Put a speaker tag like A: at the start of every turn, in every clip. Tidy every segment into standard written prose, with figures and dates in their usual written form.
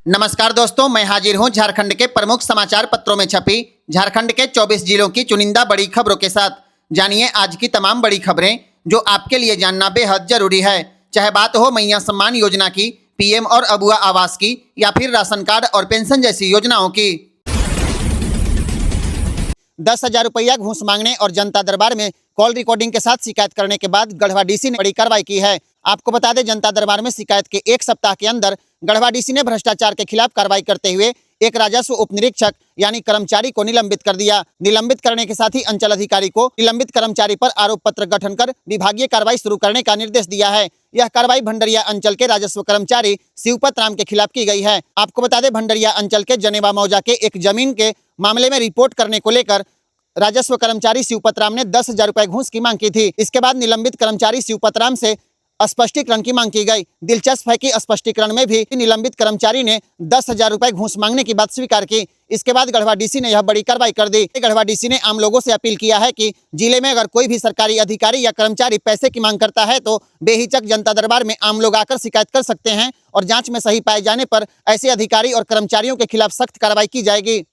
A: नमस्कार दोस्तों, मैं हाजिर हूं झारखंड के प्रमुख समाचार पत्रों में छपी झारखंड के 24 जिलों की चुनिंदा बड़ी खबरों के साथ। जानिए आज की तमाम बड़ी खबरें जो आपके लिए जानना बेहद जरूरी है। चाहे बात हो मैया सम्मान योजना की, पीएम और अबुआ आवास की, या फिर राशन कार्ड और पेंशन जैसी योजनाओं की। 10,000 रुपया घूस मांगने और जनता दरबार में कॉल रिकॉर्डिंग के साथ शिकायत करने के बाद गढ़वा डीसी ने बड़ी कार्रवाई की है। आपको बता दें, जनता दरबार में शिकायत के एक सप्ताह के अंदर गढ़वा डीसी ने भ्रष्टाचार के खिलाफ कार्रवाई करते हुए एक राजस्व उप निरीक्षक यानी कर्मचारी को निलंबित कर दिया। निलंबित करने के साथ ही अंचल अधिकारी को निलंबित कर्मचारी पर आरोप पत्र गठन कर विभागीय कार्रवाई शुरू करने का निर्देश दिया है। यह कार्रवाई भंडरिया अंचल के राजस्व कर्मचारी शिवपत राम के खिलाफ की गई है। आपको बता दें, भंडरिया अंचल के जनेवा मौजा के एक जमीन के मामले में रिपोर्ट करने को लेकर राजस्व कर्मचारी शिवपत राम ने 10,000 रुपए घूस की मांग की थी। इसके बाद निलंबित कर्मचारी शिवपत राम से स्पष्टीकरण की मांग की गई। दिलचस्प है कि स्पष्टीकरण में भी निलंबित कर्मचारी ने 10,000 रुपए घूस मांगने की बात स्वीकार की। इसके बाद गढ़वा डीसी ने यह बड़ी कार्रवाई कर दी। गढ़वा डीसी ने आम लोगों से अपील किया है कि जिले में अगर कोई भी सरकारी अधिकारी या कर्मचारी पैसे की मांग करता है तो बेहिचक जनता दरबार में आम लोग आकर शिकायत कर सकते हैं और जांच में सही पाए जाने पर ऐसे अधिकारी और कर्मचारियों के खिलाफ सख्त कार्रवाई की जाएगी।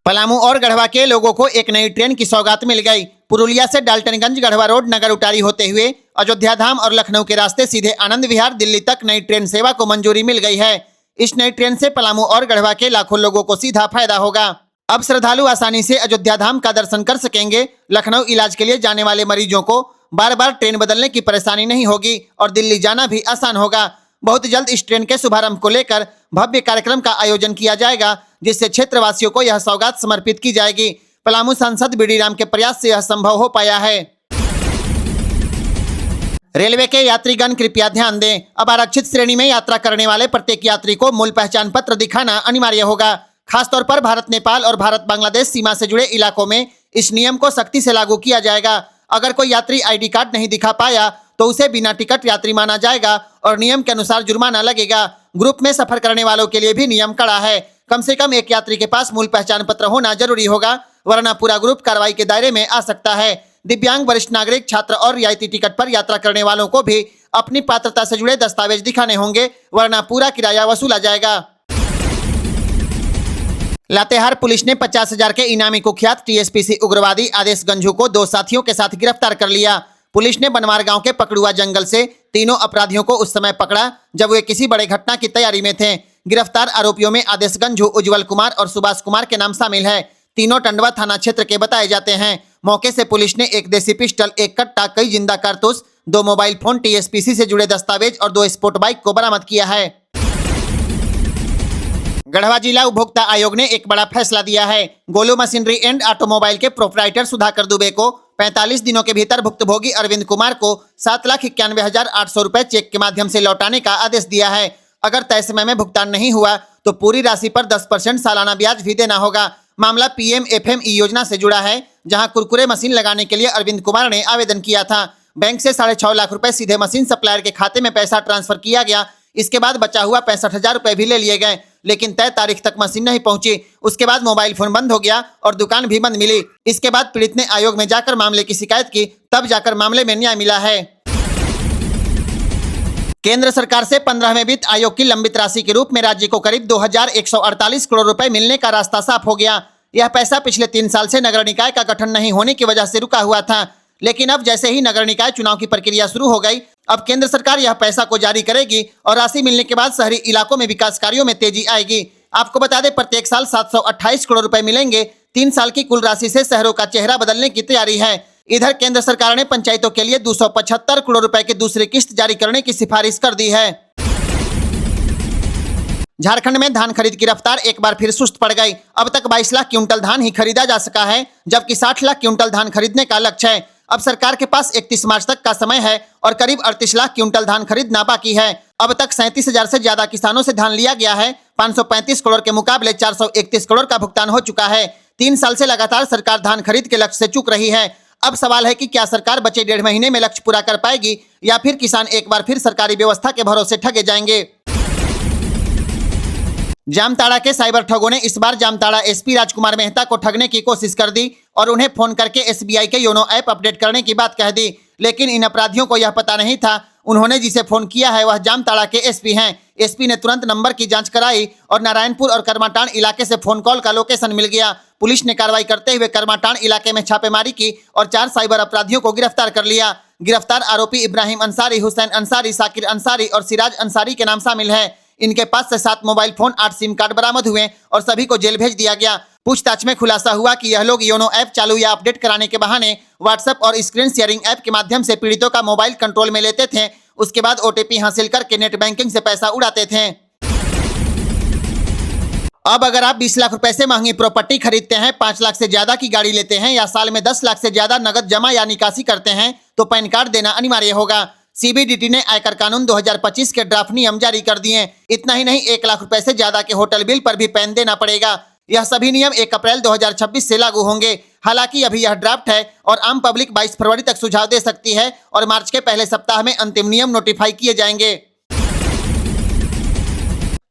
A: पलामू और गढ़वा के लोगों को एक नई ट्रेन की सौगात मिल गई। पुरुलिया से डाल्टनगंज गढ़वा रोड नगर उटारी होते हुए अयोध्या धाम और लखनऊ के रास्ते सीधे आनंद विहार दिल्ली तक नई ट्रेन सेवा को मंजूरी मिल गई है। इस नई ट्रेन से पलामू और गढ़वा के लाखों लोगों को सीधा फायदा होगा। अब श्रद्धालु आसानी से अयोध्या धाम का दर्शन कर सकेंगे। लखनऊ इलाज के लिए जाने वाले मरीजों को बार बार ट्रेन बदलने की परेशानी नहीं होगी और दिल्ली जाना भी आसान होगा। बहुत जल्द इस ट्रेन के शुभारंभ को लेकर भव्य कार्यक्रम का आयोजन किया जाएगा, जिससे क्षेत्रवासियों को यह सौगात समर्पित की जाएगी। पलामू सांसद बीडी राम के प्रयास से यह संभव हो पाया है। रेलवे के यात्रीगण कृपया ध्यान दें, अब आरक्षित श्रेणी में यात्रा करने वाले प्रत्येक यात्री को मूल पहचान पत्र दिखाना अनिवार्य होगा। खासतौर पर भारत नेपाल और भारत बांग्लादेश सीमा से जुड़े इलाकों में इस नियम को सख्ती से लागू किया जाएगा। अगर कोई यात्री ID कार्ड नहीं दिखा पाया तो उसे बिना टिकट यात्री माना जाएगा और नियम के अनुसार जुर्माना लगेगा। ग्रुप में सफर करने वालों के लिए भी नियम कड़ा है। कम से कम एक यात्री के पास मूल पहचान पत्र होना जरूरी होगा, वरना पूरा ग्रुप कार्रवाई के दायरे में आ सकता है। दिव्यांग, वरिष्ठ नागरिक, छात्र और रियायती टिकट पर यात्रा करने वालों को भी अपनी पात्रता से जुड़े दस्तावेज दिखाने होंगे, वरना पूरा किराया वसूला जाएगा। लातेहार पुलिस ने 50,000 के इनामी कुख्यात TSPC उग्रवादी आदेश गंझू को 2 साथियों के साथ गिरफ्तार कर लिया। पुलिस ने बनवार गांव के पकड़ुआ जंगल से तीनों अपराधियों को उस समय पकड़ा जब वे किसी बड़े घटना की तैयारी में थे। गिरफ्तार आरोपियों में आदेश गंझू, उज्जवल कुमार और सुभाष कुमार के नाम शामिल है। तीनों टंडवा थाना क्षेत्र के बताए जाते हैं। मौके से पुलिस ने एक देसी पिस्टल, एक कट्टा, कई जिंदा कारतूस, 2 मोबाइल फोन, TSPC से जुड़े दस्तावेज और 2 स्पोर्ट बाइक को बरामद किया है। गढ़वा जिला उपभोक्ता आयोग ने एक बड़ा फैसला दिया है। गोलू मशीनरी एंड ऑटोमोबाइल के प्रोपराइटर सुधाकर दुबे को 45 दिनों के भीतर भुक्तभोगी अरविंद कुमार को 7,91,800 रुपए चेक के माध्यम से लौटाने का आदेश दिया है। अगर तय समय में भुगतान नहीं हुआ तो पूरी राशि पर 10% सालाना ब्याज भी देना होगा। मामला PM-FME योजना से जुड़ा है, जहां कुरकुरे मशीन लगाने के लिए अरविंद कुमार ने आवेदन किया था। बैंक से 6.5 लाख रुपए सीधे मशीन सप्लायर के खाते में पैसा ट्रांसफर किया गया। इसके बाद बचा हुआ 65,000 रुपए भी ले लिए गए, लेकिन तय तारीख तक मशीन नहीं पहुंची। उसके बाद मोबाइल फोन बंद हो गया और दुकान भी बंद मिली। इसके बाद पीड़ित ने आयोग में जाकर मामले की शिकायत की, तब जाकर मामले में न्याय मिला है। केंद्र सरकार से 15वें वित्त आयोग की लंबित राशि के रूप में राज्य को करीब 2,148 करोड़ रुपए मिलने का रास्ता साफ हो गया। यह पैसा पिछले 3 साल से नगर निकाय का गठन नहीं होने की वजह से रुका हुआ था, लेकिन अब जैसे ही नगर निकाय चुनाव की प्रक्रिया शुरू हो गई, अब केंद्र सरकार यह पैसा को जारी करेगी और राशि मिलने के बाद शहरी इलाकों में विकास कार्यों में तेजी आएगी। आपको बता दें, प्रत्येक साल 728 करोड़ रुपए मिलेंगे। 3 साल की कुल राशि से शहरों का चेहरा बदलने की तैयारी है। इधर केंद्र सरकार ने पंचायतों के लिए 275 करोड़ रुपए की दूसरी किस्त जारी करने की सिफारिश कर दी है। झारखंड में धान खरीद की रफ्तार एक बार फिर सुस्त पड़ गई। अब तक 22 लाख क्विंटल धान ही खरीदा जा सका है, जबकि 60 लाख क्विंटल धान खरीदने का लक्ष्य है। अब सरकार के पास 31 मार्च तक का समय है और करीब 38 लाख क्विंटल धान खरीदना बाकी है। अब तक 37,000 से ज्यादा किसानों से धान लिया गया है। 535 करोड़ के मुकाबले 431 करोड़ का भुगतान हो चुका है। 3 साल से लगातार सरकार धान खरीद के लक्ष्य से चूक रही है। अब सवाल है कि क्या सरकार बचे 1.5 महीने में लक्ष्य पूरा कर पाएगी या फिर किसान एक बार फिर सरकारी व्यवस्था के भरोसे ठगे जाएंगे। जामताड़ा के साइबर ठगों ने इस बार जामताड़ा SP राजकुमार मेहता को ठगने की कोशिश कर दी और उन्हें फोन करके SBI के योनो ऐप अपडेट करने की बात कह दी, लेकिन इन अपराधियों को यह पता नहीं था उन्होंने जिसे फोन किया है वह जामताड़ा के SP हैं। एसपी ने तुरंत नंबर की जांच कराई और नारायणपुर और करमाटांड इलाके से फोन कॉल का लोकेशन मिल गया। पुलिस ने कार्रवाई करते हुए करमाटांड इलाके में छापेमारी की और 4 साइबर अपराधियों को गिरफ्तार कर लिया। गिरफ्तार आरोपी इब्राहिम अंसारी, हुसैन अंसारी, साकिर अंसारी और सिराज अंसारी के नाम शामिल है। इनके पास से 7 मोबाइल फोन, 8 सिम कार्ड बरामद हुए और सभी को जेल भेज दिया गया। पूछताछ में खुलासा हुआ कि यह लोग योनो ऐप चालू या अपडेट कराने के बहाने व्हाट्सएप और स्क्रीन शेयरिंग ऐप के माध्यम से पीड़ितों का मोबाइल कंट्रोल में लेते थे। उसके बाद ओटीपी हासिल करके नेट बैंकिंग से पैसा उड़ाते थे। अब अगर आप 20 लाख रुपए से महंगी प्रॉपर्टी खरीदते हैं, 5 लाख से ज्यादा की गाड़ी लेते हैं या साल में 10 लाख से ज्यादा नगद जमा या निकासी करते हैं तो पैन कार्ड देना अनिवार्य होगा। सीबीडीटी ने आयकर कानून 2025 के ड्राफ्ट नियम जारी कर दिए। इतना ही नहीं, 1 लाख रुपए से ज्यादा के होटल बिल पर भी पैन देना पड़ेगा। यह सभी नियम 1 अप्रैल 2026 से लागू होंगे। हालांकि अभी यह ड्राफ्ट है और आम पब्लिक 22 फरवरी तक सुझाव दे सकती है और मार्च के पहले सप्ताह में अंतिम नियम नोटिफाई किए जाएंगे।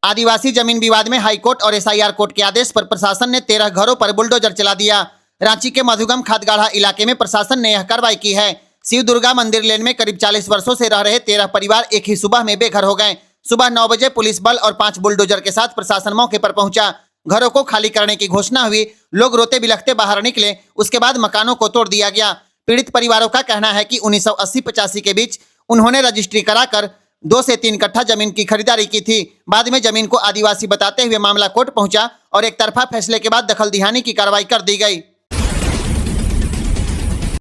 A: आदिवासी जमीन विवाद में हाईकोर्ट और एसआईआर कोर्ट के आदेश पर प्रशासन ने 13 घरों पर बुलडोजर चला दिया। रांची के मधुगम खादगाढ़ा इलाके में प्रशासन ने यह कार्रवाई की है। शिव दुर्गा मंदिर लेन में करीब 40 वर्षों से रह रहे 13 परिवार एक ही सुबह में बेघर हो गए। सुबह 9 बजे पुलिस बल और 5 बुलडोजर के साथ प्रशासन मौके पर पहुंचा। घरों को खाली करने की घोषणा हुई। लोग रोते बिलखते बाहर निकले। उसके बाद मकानों को तोड़ दिया गया। पीड़ित परिवारों का कहना है कि 1980-85 के बीच उन्होंने रजिस्ट्री कराकर 2 से 3 कट्ठा जमीन की खरीदारी की थी। बाद में जमीन को आदिवासी बताते हुए मामला कोर्ट पहुंचा और एक तरफा फैसले के बाद दखल दिहानी की कार्रवाई कर दी गई।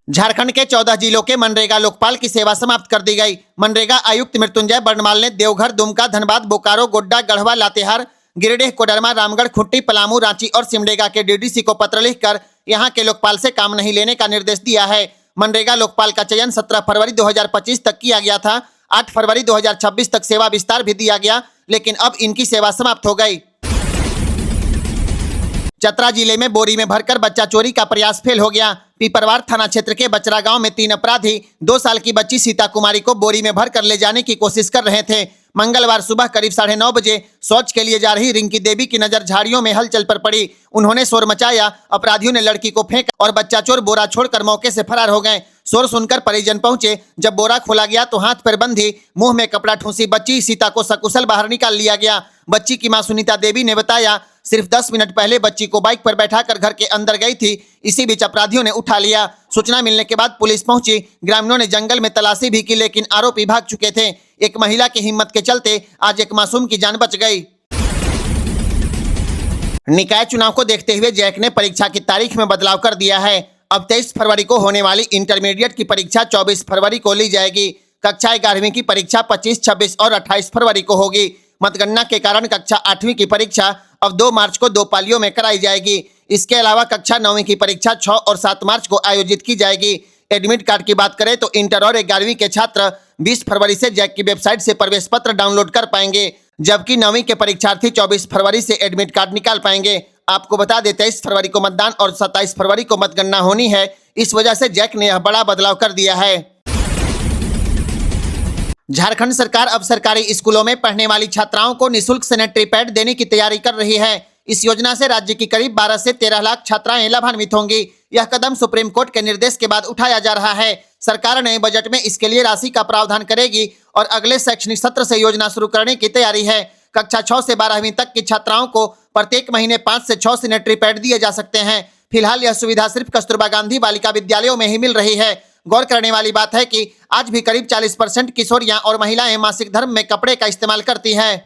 A: झारखंड के 14 जिलों के मनरेगा लोकपाल की सेवा समाप्त कर दी गई। मनरेगा आयुक्त मृत्युंजय बर्णवाल ने देवघर, दुमका, धनबाद, बोकारो, गोड्डा, गढ़वा, लातेहार, गिरिडीह, कोडरमा, रामगढ़, खुट्टी, पलामू, रांची और सिमडेगा के डीडीसी को पत्र लिखकर यहां के लोकपाल से काम नहीं लेने का निर्देश दिया है। मनरेगा लोकपाल का चयन 17 फरवरी 2025 तक किया गया था। 8 फरवरी 2026 तक सेवा विस्तार भी दिया गया, लेकिन अब इनकी सेवा समाप्त हो गई। चतरा जिले में बोरी में भरकर बच्चा चोरी का प्रयास फेल हो गया। पीपरवार थाना क्षेत्र के बचरा गांव में 3 अपराधी 2 साल की बच्ची सीता कुमारी को बोरी में भरकर ले जाने की कोशिश कर रहे थे। मंगलवार सुबह करीब 9:30 बजे शौच के लिए जा रही रिंकी देवी की नजर झाड़ियों में हलचल पर पड़ी। उन्होंने शोर मचाया। अपराधियों ने लड़की को फेंका और बच्चा चोर बोरा छोड़कर मौके से फरार हो गए। शोर सुनकर परिजन पहुंचे। जब बोरा खोला गया तो हाथ पैर बंधी, मुंह में कपड़ा ठूंसी बच्ची सीता को सकुशल बाहर निकाल लिया गया। बच्ची की मां सुनीता देवी ने बताया, सिर्फ 10 मिनट पहले बच्ची को बाइक पर बैठाकर घर के अंदर गई थी। इसी बीच अपराधियों ने उठा लिया। सूचना मिलने के बाद पुलिस पहुंची। ग्रामीणों ने जंगल में तलाशी भी की, लेकिन आरोपी भाग चुके थे। एक महिला की हिम्मत के चलते आज एक मासूम की जान बच गई। निकाय चुनाव को देखते हुए जैक ने परीक्षा की तारीख में बदलाव कर दिया है। अब 23 फरवरी को होने वाली इंटरमीडिएट की परीक्षा 24 फरवरी को ली जाएगी। कक्षा 11वीं की परीक्षा 25, 26 और 28 फरवरी को होगी। मतगणना के कारण कक्षा 8वीं की परीक्षा अब 2 मार्च को 2 पालियों में कराई जाएगी। इसके अलावा कक्षा 9वीं की परीक्षा 6 और 7 मार्च को आयोजित की जाएगी। एडमिट कार्ड की बात करें तो इंटर और 11वीं के छात्र 20 फरवरी से जैक की वेबसाइट से प्रवेश पत्र डाउनलोड कर पाएंगे, जबकि 9वीं के परीक्षार्थी 24 फरवरी से एडमिट कार्ड निकाल पाएंगे। आपको बता दें 23 फरवरी को मतदान और 27 फरवरी को मतगणना होनी है। इस वजह से जैक ने यह बड़ा बदलाव कर दिया है। झारखंड सरकार अब सरकारी स्कूलों में पढ़ने वाली छात्राओं को निःशुल्क सैनिटरी पैड देने की तैयारी कर रही है। इस योजना से राज्य की करीब 12 से 13 लाख छात्राएं लाभान्वित होंगी। यह कदम सुप्रीम कोर्ट के निर्देश के बाद उठाया जा रहा है। सरकार नए बजट में इसके लिए राशि का प्रावधान करेगी और अगले शैक्षणिक सत्र से योजना शुरू करने की तैयारी है। कक्षा 6 से 12वीं तक की छात्राओं को प्रत्येक महीने 5 से 6 सैनिटरी पैड दिए जा सकते हैं। फिलहाल यह सुविधा सिर्फ कस्तूरबा गांधी बालिका विद्यालयों में ही मिल रही है। गौर करने वाली बात है कि आज भी करीब 40% किशोरियां और महिलाएं मासिक धर्म में कपड़े का इस्तेमाल करती हैं।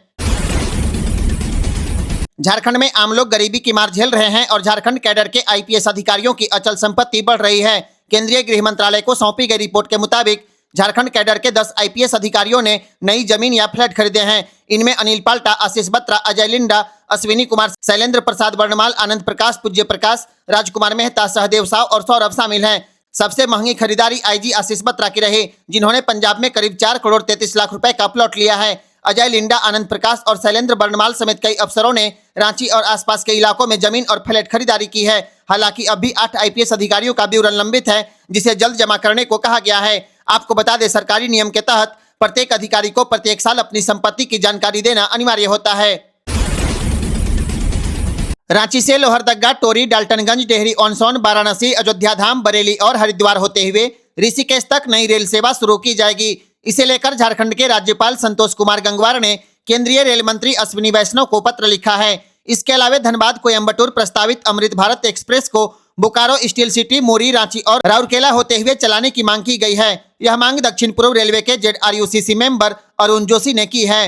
A: झारखंड में आम लोग गरीबी की मार झेल रहे हैं और झारखंड कैडर के आईपीएस अधिकारियों की अचल संपत्ति बढ़ रही है। केंद्रीय गृह मंत्रालय को सौंपी गई रिपोर्ट के मुताबिक झारखंड कैडर के 10 आईपीएस अधिकारियों ने नई जमीन या फ्लैट खरीदे हैं। इनमें अनिल पाल्टा, आशीष बत्रा, अजय लिंडा, अश्विनी कुमार, शैलेंद्र प्रसाद वर्णमाल, आनंद प्रकाश, पूज्य प्रकाश, राजकुमार मेहता, सहदेव साव और सौरभ शामिल हैं। सबसे महंगी खरीदारी आईजी आशीष बत्रा की रही, जिन्होंने पंजाब में करीब 4 करोड़ 33 लाख रुपए का प्लॉट लिया है। अजय लिंडा, आनंद प्रकाश और शैलेंद्र वर्णमाल समेत कई अफसरों ने रांची और आसपास के इलाकों में जमीन और फ्लैट खरीदारी की है। हालांकि अब भी 8 आईपीएस अधिकारियों का विवरण लंबित है, जिसे जल्द जमा करने को कहा गया है। आपको बता दें, सरकारी नियम के तहत प्रत्येक अधिकारी को प्रत्येक साल अपनी संपत्ति की जानकारी देना अनिवार्य होता है। रांची से लोहरदगा, टोरी, डाल्टनगंज, डेहरी ऑन सोन, वाराणसी, अयोध्या धाम, बरेली और हरिद्वार होते हुए ऋषिकेश तक नई रेल सेवा शुरू की जाएगी। इसे लेकर झारखंड के राज्यपाल संतोष कुमार गंगवार ने केंद्रीय रेल मंत्री अश्विनी वैष्णव को पत्र लिखा है। इसके अलावा धनबाद कोयम्बटूर प्रस्तावित अमृत भारत एक्सप्रेस को बोकारो, स्टील सिटी, मोरी, रांची और राउरकेला होते हुए चलाने की मांग की गई है। यह मांग दक्षिण पूर्व रेलवे के ZRUCC मेंबर अरुण जोशी ने की है।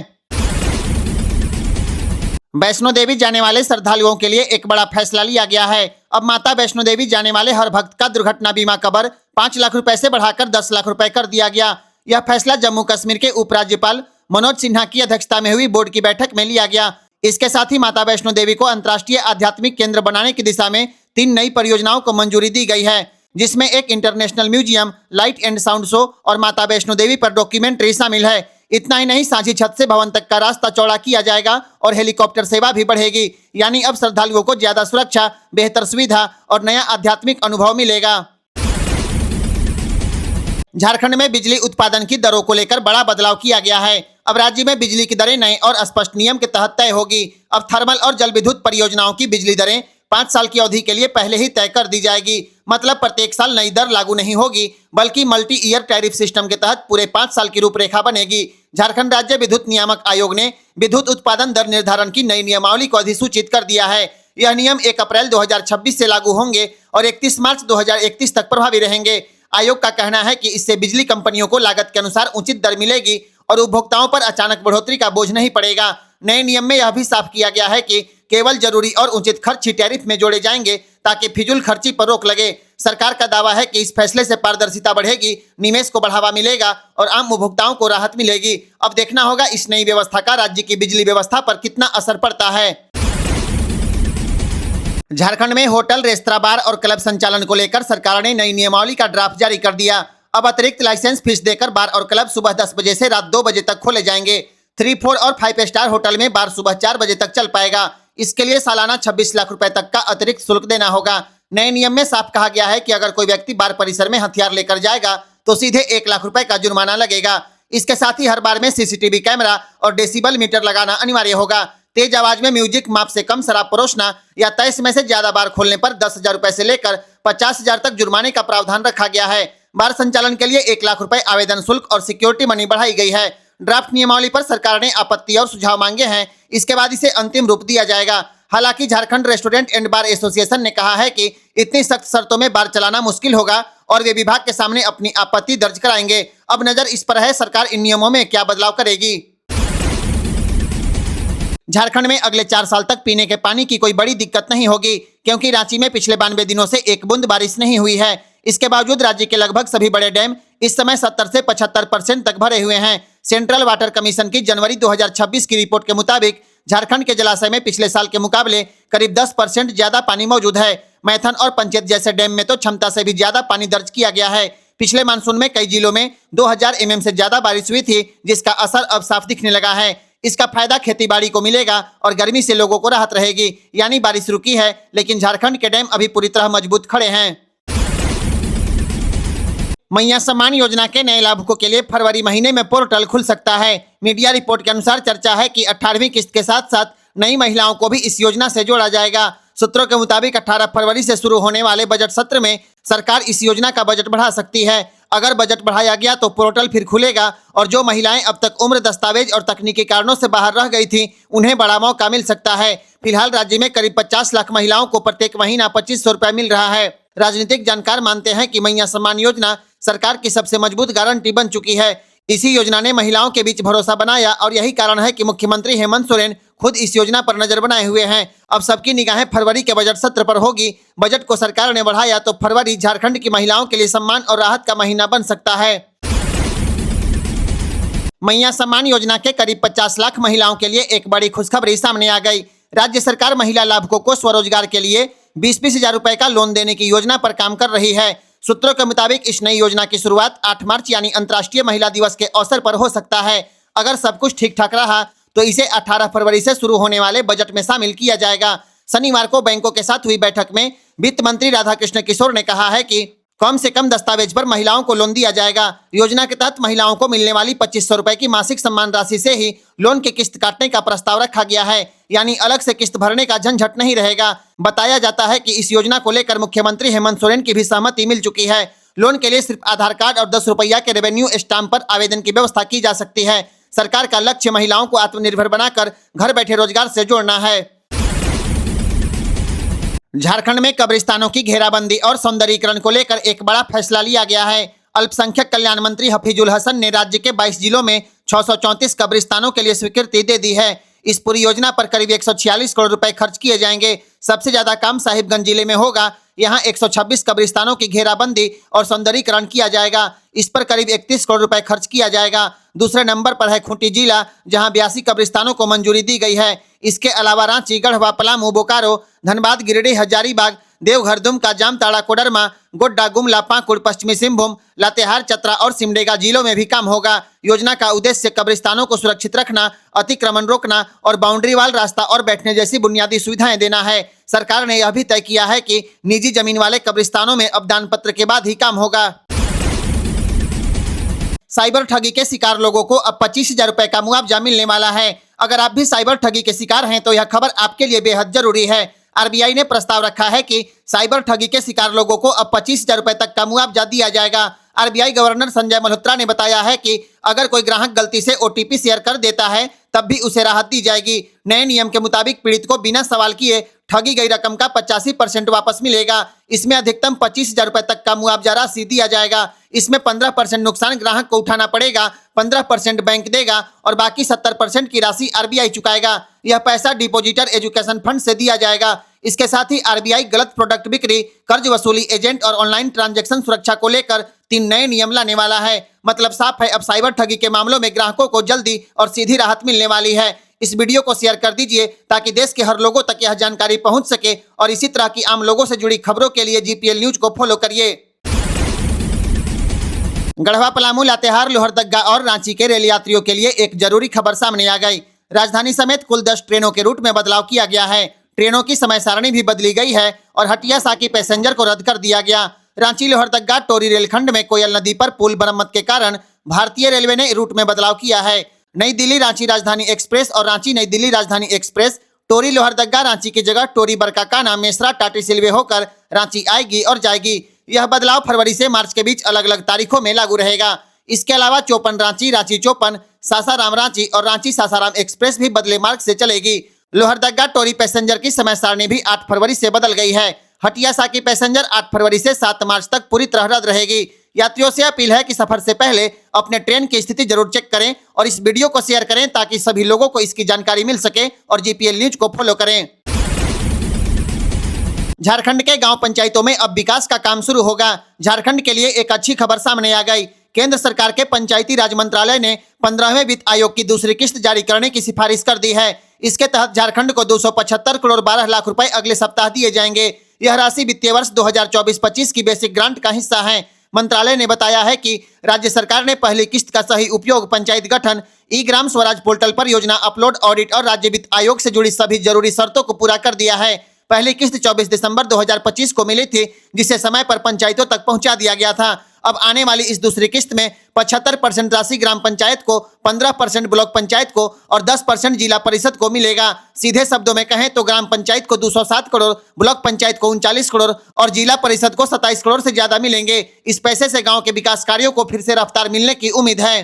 A: वैष्णो देवी जाने वाले श्रद्धालुओं के लिए एक बड़ा फैसला लिया गया है। अब माता वैष्णो देवी जाने वाले हर भक्त का दुर्घटना बीमा कवर 5 लाख रुपए से बढ़ाकर 10 लाख रुपए कर दिया गया। यह फैसला जम्मू कश्मीर के उपराज्यपाल मनोज सिन्हा की अध्यक्षता में हुई बोर्ड की बैठक में लिया गया। इसके साथ ही माता वैष्णो देवी को अंतर्राष्ट्रीय आध्यात्मिक केंद्र बनाने की दिशा में 3 नई परियोजनाओं को मंजूरी दी गई है, जिसमें एक international museum, light and sound show और माता वैष्णो देवी पर डॉक्यूमेंट्री शामिल है। इतना ही नहीं, साझी छत से भवन तक का रास्ता चौड़ा किया जाएगा और हेलीकॉप्टर सेवा भी बढ़ेगी। यानी अब श्रद्धालुओं को ज्यादा सुरक्षा, बेहतर सुविधा और नया आध्यात्मिक अनुभव मिलेगा। झारखंड में बिजली उत्पादन की दरों को लेकर बड़ा बदलाव किया गया है। अब राज्य में बिजली की दरें नए और स्पष्ट नियम के तहत तय होगी। अब थर्मल और जल विद्युत परियोजनाओं की बिजली दरें 5 साल की अवधि के लिए पहले ही तय कर दी जाएगी। मतलब प्रत्येक साल नई दर लागू नहीं होगी, बल्कि मल्टी ईयर टैरिफ सिस्टम के तहत पूरे 5 साल की रूपरेखा बनेगी। झारखंड राज्य विद्युत नियामक आयोग ने विद्युत उत्पादन दर निर्धारण की नई नियमावली को अधिसूचित कर दिया है। यह नियम 1 अप्रैल 2026 से लागू होंगे और 31 मार्च 2031 तक प्रभावी रहेंगे। आयोग का कहना है कि इससे बिजली कंपनियों को लागत के अनुसार उचित दर मिलेगी और उपभोक्ताओं पर अचानक बढ़ोतरी का बोझ नहीं पड़ेगा। नए नियम में यह भी साफ किया गया है कि केवल जरूरी और उचित खर्च ही टैरिफ में जोड़े जाएंगे, ताकि फिजूल खर्ची पर रोक लगे। सरकार का दावा है कि इस फैसले से पारदर्शिता बढ़ेगी, निवेश को बढ़ावा मिलेगा और आम उपभोक्ताओं को राहत मिलेगी। अब देखना होगा इस नई व्यवस्था का राज्य की बिजली व्यवस्था पर कितना असर पड़ता है। झारखंड में होटल, रेस्तरां, बार और क्लब संचालन को लेकर सरकार ने नई नियमावली का ड्राफ्ट जारी कर दिया। अब अतिरिक्त लाइसेंस फीस देकर बार और क्लब सुबह 10 बजे से रात 2 बजे तक खोले जाएंगे। 3, 4 और 5 स्टार होटल में बार सुबह 4 बजे तक चल पाएगा। इसके लिए सालाना 26 लाख रुपए तक का अतिरिक्त शुल्क देना होगा। नए नियम में साफ कहा गया है कि अगर कोई व्यक्ति बार परिसर में हथियार लेकर जाएगा तो सीधे 1 लाख रुपए का जुर्माना लगेगा। इसके साथ ही हर बार में CCTV कैमरा और डेसिबल मीटर लगाना अनिवार्य होगा। तेज आवाज में म्यूजिक, माप से कम शराब परोसना या तय समय से ज्यादा बार खोलने पर 10,000 रुपए से लेकर 50,000 तक जुर्माने का प्रावधान रखा गया है। बार संचालन के लिए 1 लाख रुपए आवेदन शुल्क और सिक्योरिटी मनी बढ़ाई गई है। ड्राफ्ट नियमावली पर सरकार ने आपत्ति और सुझाव मांगे हैं। इसके बाद इसे अंतिम रूप दिया जाएगा। हालांकि Jharkhand restaurant and bar association ने कहा है कि इतनी सख्त शर्तों में बार चलाना मुश्किल होगा और वे विभाग के सामने अपनी आपत्ति दर्ज कराएंगे। अब नजर इस पर है सरकार इन नियमों में क्या बदलाव करेगी। झारखंड में अगले 4 साल तक पीने के पानी की कोई बड़ी दिक्कत नहीं होगी, क्योंकि रांची में पिछले 92 दिनों से एक बूंद बारिश नहीं हुई है। इसके बावजूद राज्य के लगभग सभी बड़े डैम इस समय 70 से 75% तक भरे हुए हैं। सेंट्रल वाटर कमीशन की जनवरी 2026 की रिपोर्ट के मुताबिक झारखंड के जलाशय में पिछले साल के मुकाबले करीब 10% ज्यादा पानी मौजूद है। मैथन और पंचेत जैसे डैम में तो क्षमता से भी ज्यादा पानी दर्ज किया गया है। पिछले मानसून में कई जिलों में 2000 mm से ज्यादा बारिश हुई थी, जिसका असर अब साफ दिखने लगा है। इसका फायदा खेतीबाड़ी को मिलेगा और गर्मी से लोगों को राहत रहेगी। यानी बारिश रुकी है, लेकिन झारखंड के डैम अभी पूरी तरह मजबूत खड़े हैं। मैया सम्मान योजना के नए लाभुकों के लिए फरवरी महीने में पोर्टल खुल सकता है। मीडिया रिपोर्ट के अनुसार चर्चा है कि 18वीं किस्त के साथ साथ नई महिलाओं को भी इस योजना से जोड़ा जाएगा। सूत्रों के मुताबिक 18 फरवरी से शुरू होने वाले बजट सत्र में सरकार इस योजना का बजट बढ़ा सकती है। अगर बजट बढ़ाया गया तो पोर्टल फिर खुलेगा और जो महिलाएं अब तक उम्र, दस्तावेज और तकनीकी कारणों से बाहर रह गई थी, उन्हें बड़ा मौका मिल सकता है। फिलहाल राज्य में करीब 50 लाख महिलाओं को प्रत्येक महीना 2500 रुपए मिल रहा है। राजनीतिक जानकार मानते हैं कि मैया सम्मान योजना सरकार की सबसे मजबूत गारंटी बन चुकी है। इसी योजना ने महिलाओं के बीच भरोसा बनाया और यही कारण है कि मुख्यमंत्री हेमंत सोरेन खुद इस योजना पर नजर बनाए हुए हैं। अब सबकी निगाहें फरवरी के बजट सत्र पर होगी। बजट को सरकार ने बढ़ाया तो फरवरी झारखंड की महिलाओं के लिए सम्मान और राहत का महीना बन सकता है। मैया सम्मान योजना के करीब 50 लाख महिलाओं के लिए एक बड़ी खुशखबरी सामने आ गई। राज्य सरकार महिला लाभुकों को स्वरोजगार के लिए 20-20 हजार रुपए का लोन देने की योजना पर काम कर रही है। सूत्रों के मुताबिक इस नई योजना की शुरुआत 8 मार्च यानी अंतर्राष्ट्रीय महिला दिवस के अवसर पर हो सकता है। अगर सब कुछ ठीक ठाक रहा तो इसे 18 फरवरी से शुरू होने वाले बजट में शामिल किया जाएगा। शनिवार को बैंकों के साथ हुई बैठक में वित्त मंत्री राधाकृष्ण किशोर ने कहा है कि कम से कम दस्तावेज पर महिलाओं को लोन दिया जाएगा। योजना के तहत महिलाओं को मिलने वाली 2500 रुपए की मासिक सम्मान राशि से ही लोन की किस्त काटने का प्रस्ताव रखा गया है, यानी अलग से किस्त भरने का झंझट नहीं रहेगा। बताया जाता है कि इस योजना को लेकर मुख्यमंत्री हेमंत सोरेन की भी सहमति मिल चुकी है। लोन के लिए सिर्फ आधार कार्ड और 10 रुपया के रेवेन्यू स्टाम्प पर आवेदन की व्यवस्था की जा सकती है। सरकार का लक्ष्य महिलाओं को आत्मनिर्भर बनाकर घर बैठे रोजगार से जोड़ना है। झारखंड में कब्रिस्तानों की घेराबंदी और सौंदर्यीकरण को लेकर एक बड़ा फैसला लिया गया है। अल्पसंख्यक कल्याण मंत्री हफीजुल हसन ने राज्य के 22 जिलों में 634 कब्रिस्तानों के लिए स्वीकृति दे दी है। इस पूरी योजना पर करीब 146 करोड़ रुपए खर्च किए जाएंगे। सबसे ज्यादा काम साहिबगंज जिले में होगा। यहां 126 कब्रिस्तानों की घेराबंदी और सौंदर्यीकरण किया जाएगा। इस पर करीब 31 करोड़ रुपए खर्च किया जाएगा। दूसरे नंबर पर है खूंटी जिला, जहां 82 कब्रिस्तानों को मंजूरी दी गई है। इसके अलावा रांची, गढ़वा, पलामू, बोकारो, धनबाद, गिरिडीह, हजारीबाग, देवघर, दुमका, जामताड़ा, कोडरमा, गोड्डा, गुमला, पाकुड़, पश्चिमी सिंहभूम, लातेहार, चतरा और सिमडेगा जिलों में भी काम होगा। योजना का उद्देश्य कब्रिस्तानों को सुरक्षित रखना, अतिक्रमण रोकना और बाउंड्री वाल रास्ता और बैठने जैसी बुनियादी सुविधाएं देना है। सरकार ने यह भी तय किया है कि निजी जमीन वाले कब्रिस्तानों में अब दान पत्र के बाद ही काम होगा। साइबर ठगी के शिकार लोगों को अब 25,000 रुपए का मुआवजा मिलने वाला है। अगर आप भी साइबर ठगी के शिकार हैं तो यह खबर आपके लिए बेहद जरूरी है। आरबीआई ने प्रस्ताव रखा है कि साइबर ठगी के शिकार लोगों को अब 25,000 रुपए तक का मुआवजा दिया जाएगा। आरबीआई गवर्नर संजय मल्होत्रा ने बताया है कि अगर कोई ग्राहक गलती से ओटीपी शेयर कर देता है तब भी उसे राहत दी जाएगी। नए नियम के मुताबिक पीड़ित को बिना सवाल किए ठगी गई रकम का 85% वापस मिलेगा। इसमें अधिकतम 25,000 रुपए तक का मुआवजा राशि दिया जाएगा। इसमें 15% नुकसान ग्राहक को उठाना पड़ेगा, 15% बैंक देगा और बाकी 70% की राशि आरबीआई चुकाएगा। यह पैसा डिपॉजिटर एजुकेशन फंड से दिया जाएगा। इसके साथ ही आरबीआई गलत प्रोडक्ट बिक्री, कर्ज वसूली एजेंट और ऑनलाइन ट्रांजैक्शन सुरक्षा को लेकर 3 नए नियम लाने वाला है। मतलब साफ है, अब साइबर ठगी के मामलों में ग्राहकों को जल्दी और सीधी राहत मिलने वाली है। इस वीडियो को शेयर कर दीजिए ताकि देश के हर लोगों तक यह जानकारी पहुंच सके और इसी तरह की आम लोगों से जुड़ी खबरों के लिए जीपीएल न्यूज को फॉलो करिए। गढ़वा, पलामू, लातेहार, लोहरदगा और रांची के रेल यात्रियों के लिए एक जरूरी खबर सामने आ गई। राजधानी समेत कुल 10 ट्रेनों के रूट में बदलाव किया गया है। ट्रेनों की समय सारणी भी बदली गई है और हटिया साकी पैसेंजर को रद्द कर दिया गया। रांची लोहरदगा टोरी रेलखंड में कोयल नदी पर पुल मरम्मत के कारण भारतीय रेलवे ने रूट में बदलाव किया है। नई दिल्ली रांची राजधानी एक्सप्रेस और रांची नई दिल्ली राजधानी एक्सप्रेस टोरी लोहरदगा रांची की जगह टोरी बरकाकाना, मेसरा, टाटीसिलवे होकर रांची आएगी और जाएगी। यह बदलाव फरवरी से मार्च के बीच अलग अलग तारीखों में लागू रहेगा। इसके अलावा चौपन रांची, रांची चौपन, सासाराम रांची और रांची सासाराम एक्सप्रेस भी बदले मार्ग से चलेगी। लोहरदगा टोरी पैसेंजर की समय सारणी भी 8 फरवरी से बदल गई है। हटिया साकी पैसेंजर 8 फरवरी से 7 मार्च तक पूरी तरह रद्द रहेगी। यात्रियों से अपील है कि सफर से पहले अपने ट्रेन की स्थिति जरूर चेक करें और इस वीडियो को शेयर करें ताकि सभी लोगों को इसकी जानकारी मिल सके और जीपीएल न्यूज को फॉलो करें। झारखंड के गांव पंचायतों में अब विकास का काम शुरू होगा। झारखंड के लिए एक अच्छी खबर सामने आ गई। केंद्र सरकार के पंचायती राज मंत्रालय ने 15वें वित्त आयोग की दूसरी किस्त जारी करने की सिफारिश कर दी है। इसके तहत झारखंड को 275 करोड़ 12 लाख रुपए अगले सप्ताह दिए जाएंगे। यह राशि वित्तीय वर्ष 2024-25 की बेसिक ग्रांट का हिस्सा है। मंत्रालय ने बताया है कि राज्य सरकार ने पहली किस्त का सही उपयोग पंचायत गठन, ई ग्राम स्वराज पोर्टल पर योजना अपलोड, ऑडिट और राज्य वित्त आयोग से जुड़ी सभी जरूरी शर्तों को पूरा कर दिया है। पहली किस्त 24 दिसंबर 2025 को मिली थी, जिसे समय पर पंचायतों तक पहुंचा दिया गया था। अब आने वाली इस दूसरी किस्त में 75% राशि ग्राम पंचायत को, 15% ब्लॉक पंचायत को और 10% जिला परिषद को मिलेगा। सीधे शब्दों में कहें तो ग्राम पंचायत को 207 करोड़, ब्लॉक पंचायत को 39 करोड़ और जिला परिषद को 27 करोड़ से ज्यादा मिलेंगे। इस पैसे से गाँव के विकास कार्यों को फिर से रफ्तार मिलने की उम्मीद है।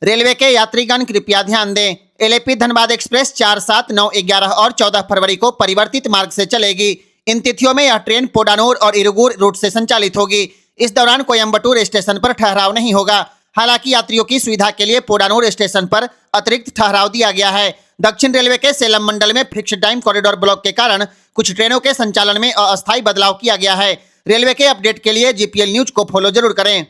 A: रेलवे के यात्रीगण कृपया ध्यान दें, एलएपी धनबाद एक्सप्रेस 4, 7, 9, 11 और 14 फरवरी को परिवर्तित मार्ग से चलेगी। इन तिथियों में यह ट्रेन पोडानूर और इरुगुर रूट से संचालित होगी। इस दौरान कोयम्बटूर स्टेशन पर ठहराव नहीं होगा। हालांकि यात्रियों की सुविधा के लिए पोडानूर स्टेशन पर अतिरिक्त ठहराव दिया गया है। दक्षिण रेलवे के सेलम मंडल में फिक्स टाइम कॉरिडोर ब्लॉक के कारण कुछ ट्रेनों के संचालन में अस्थायी बदलाव किया गया है। रेलवे के अपडेट के लिए जीपीएल न्यूज को फॉलो जरूर करें।